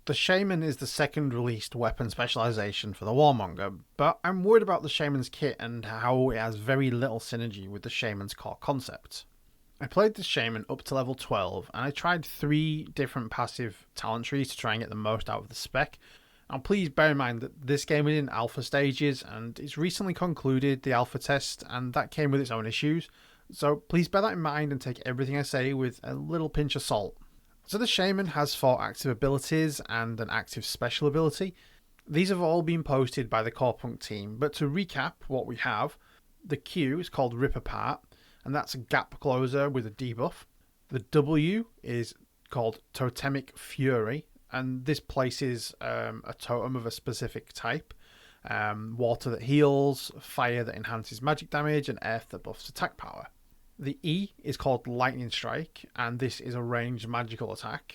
The Shaman is the second released weapon specialization for the Warmonger, but I'm worried about the Shaman's kit and how it has very little synergy with the Shaman's core concept. I played the Shaman up to level 12 and I tried 3 different passive talent trees to try and get the most out of the spec. Now please bear in mind that this game is in alpha stages and it's recently concluded the alpha test and that came with its own issues, so please bear that in mind and take everything I say with a little pinch of salt. So the Shaman has 4 active abilities and an active special ability. These have all been posted by the Corpunk team, but to recap what we have, the Q is called Rip Apart, and that's a gap closer with a debuff. The W is called Totemic Fury, and this places a totem of a specific type. Water that heals, fire that enhances magic damage, and earth that buffs attack power. The E is called Lightning Strike, and this is a ranged magical attack.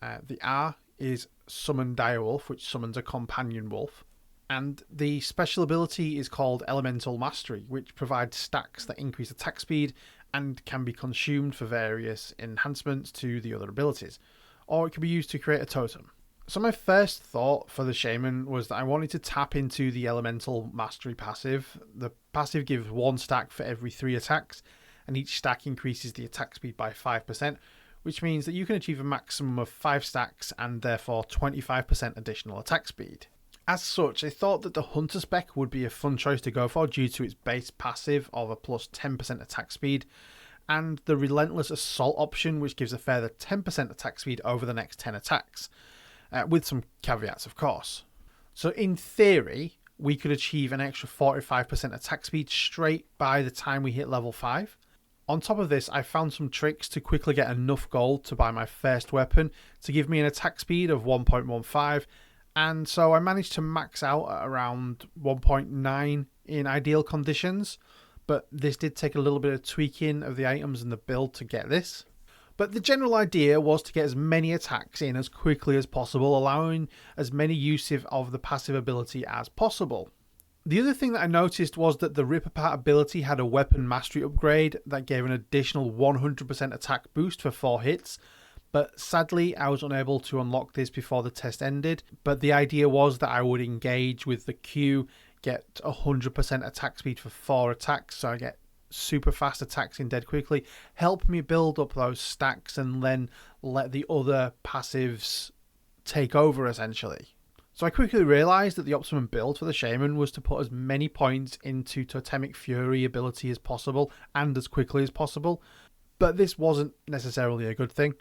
The R is Summon Direwolf, which summons a companion wolf. And the special ability is called Elemental Mastery, which provides stacks that increase attack speed and can be consumed for various enhancements to the other abilities, or it can be used to create a totem. So my first thought for the Shaman was that I wanted to tap into the Elemental Mastery passive. The passive gives 1 stack for every 3 attacks, and each stack increases the attack speed by 5%, which means that you can achieve a maximum of 5 stacks and therefore 25% additional attack speed. As such, I thought that the Hunter spec would be a fun choice to go for due to its base passive of a plus 10% attack speed, and the Relentless Assault option, which gives a further 10% attack speed over the next 10 attacks, with some caveats of course. So in theory, we could achieve an extra 45% attack speed straight by the time we hit level 5. On top of this, I found some tricks to quickly get enough gold to buy my first weapon to give me an attack speed of 1.15, and so I managed to max out at around 1.9 in ideal conditions, but this did take a little bit of tweaking of the items and the build to get this. But the general idea was to get as many attacks in as quickly as possible, allowing as many uses of the passive ability as possible. The other thing that I noticed was that the Rip Apart ability had a weapon mastery upgrade that gave an additional 100% attack boost for 4 hits, but sadly I was unable to unlock this before the test ended. But the idea was that I would engage with the Q, get 100% attack speed for 4 attacks, so I get super fast attacks in dead quickly, help me build up those stacks and then let the other passives take over essentially. So I quickly realised that the optimum build for the Shaman was to put as many points into Totemic Fury ability as possible and as quickly as possible, but this wasn't necessarily a good thing.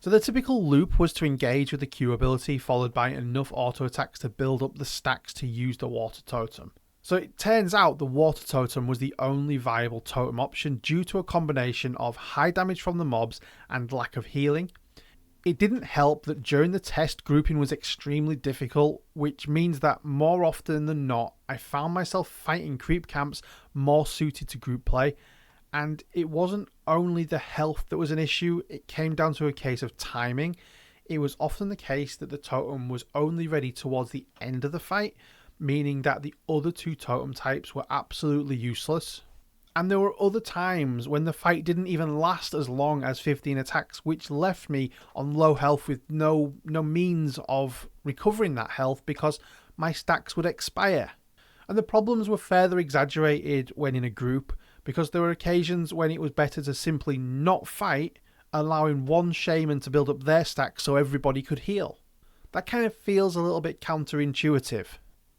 So the typical loop was to engage with the Q ability followed by enough auto attacks to build up the stacks to use the Water Totem. So it turns out the Water Totem was the only viable totem option due to a combination of high damage from the mobs and lack of healing. It didn't help that during the test grouping was extremely difficult, which means that more often than not I found myself fighting creep camps more suited to group play, and it wasn't only the health that was an issue, it came down to a case of timing. It was often the case that the totem was only ready towards the end of the fight, meaning that the other 2 totem types were absolutely useless. And there were other times when the fight didn't even last as long as 15 attacks, which left me on low health with no means of recovering that health because my stacks would expire. And the problems were further exaggerated when in a group, because there were occasions when it was better to simply not fight, allowing one Shaman to build up their stacks so everybody could heal. That kind of feels a little bit counterintuitive.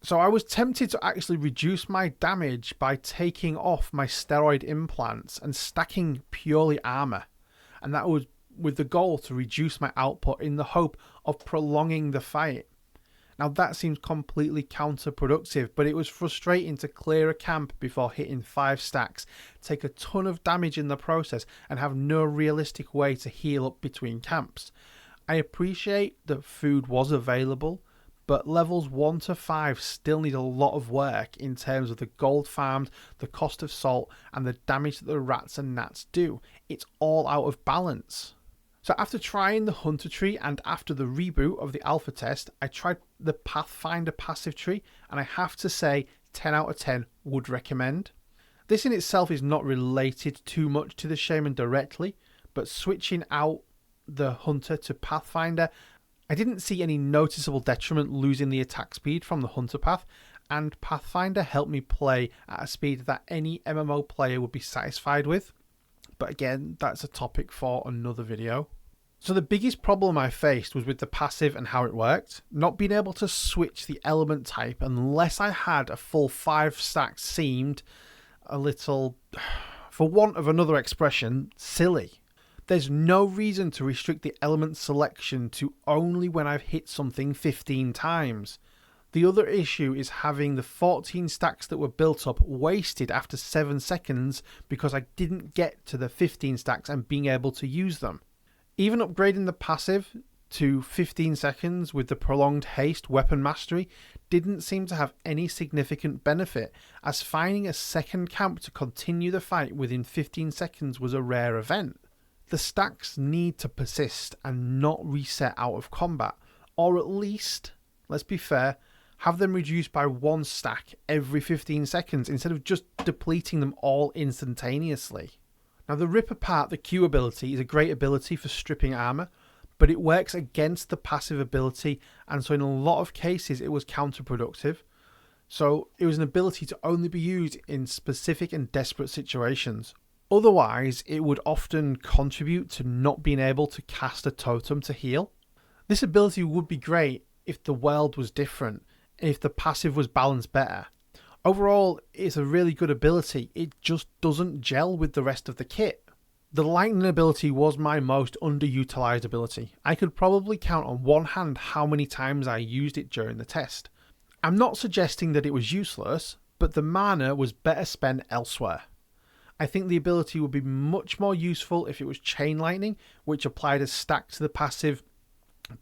So I was tempted to actually reduce my damage by taking off my steroid implants and stacking purely armor, and that was with the goal to reduce my output in the hope of prolonging the fight. Now that seems completely counterproductive, but it was frustrating to clear a camp before hitting 5 stacks, take a ton of damage in the process, and have no realistic way to heal up between camps. I appreciate that food was available, but levels 1 to 5 still need a lot of work in terms of the gold farmed, the cost of salt, and the damage that the rats and gnats do. It's all out of balance. So after trying the Hunter tree and after the reboot of the alpha test, I tried the Pathfinder passive tree, and I have to say 10 out of 10 would recommend. This in itself is not related too much to the Shaman directly, but switching out the Hunter to Pathfinder I didn't see any noticeable detriment losing the attack speed from the Hunter path, and Pathfinder helped me play at a speed that any MMO player would be satisfied with. But again, that's a topic for another video. So the biggest problem I faced was with the passive and how it worked. Not being able to switch the element type unless I had a full 5 stacks seemed a little, for want of another expression, silly. There's no reason to restrict the element selection to only when I've hit something 15 times. The other issue is having the 14 stacks that were built up wasted after 7 seconds because I didn't get to the 15 stacks and being able to use them. Even upgrading the passive to 15 seconds with the prolonged haste weapon mastery didn't seem to have any significant benefit, as finding a second camp to continue the fight within 15 seconds was a rare event. The stacks need to persist and not reset out of combat, or at least, let's be fair, have them reduced by 1 stack every 15 seconds instead of just depleting them all instantaneously. Now, the Rip Apart the Q ability is a great ability for stripping armor, but it works against the passive ability, and so in a lot of cases it was counterproductive. So it was an ability to only be used in specific and desperate situations. Otherwise, it would often contribute to not being able to cast a totem to heal. This ability would be great if the world was different, and if the passive was balanced better. Overall, it's a really good ability, it just doesn't gel with the rest of the kit. The lightning ability was my most underutilized ability. I could probably count on one hand how many times I used it during the test. I'm not suggesting that it was useless, but the mana was better spent elsewhere. I think the ability would be much more useful if it was chain lightning, which applied a stack to the passive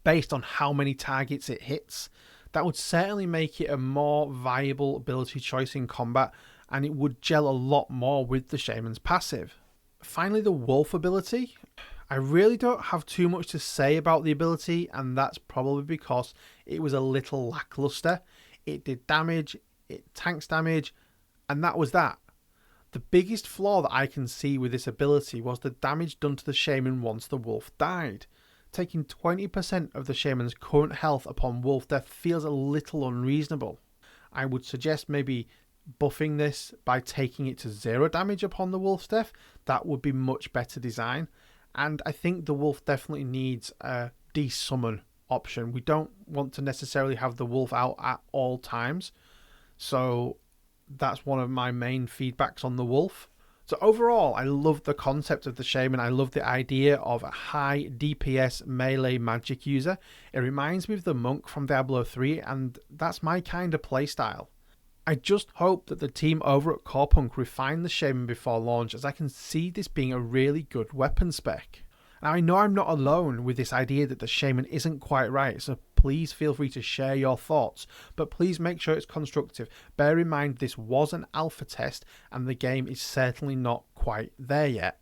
based on how many targets it hits. That would certainly make it a more viable ability choice in combat, and it would gel a lot more with the Shaman's passive. Finally, the Wolf ability. I really don't have too much to say about the ability, and that's probably because it was a little lackluster. It did damage, it tanks damage, and that was that. The biggest flaw that I can see with this ability was the damage done to the Shaman once the Wolf died. Taking 20% of the Shaman's current health upon wolf death feels a little unreasonable. I would suggest maybe buffing this by taking it to 0 damage upon the wolf's death. That would be much better design. And I think the wolf definitely needs a desummon option. We don't want to necessarily have the wolf out at all times. So that's one of my main feedbacks on the wolf. So overall, I love the concept of the Shaman. I love the idea of a high DPS melee magic user. It reminds me of the monk from Diablo 3, and that's my kind of playstyle. I just hope that the team over at Corpunk refine the Shaman before launch, as I can see this being a really good weapon spec. Now, I know I'm not alone with this idea that the Shaman isn't quite right, so please feel free to share your thoughts, but please make sure it's constructive. Bear in mind this was an alpha test and the game is certainly not quite there yet.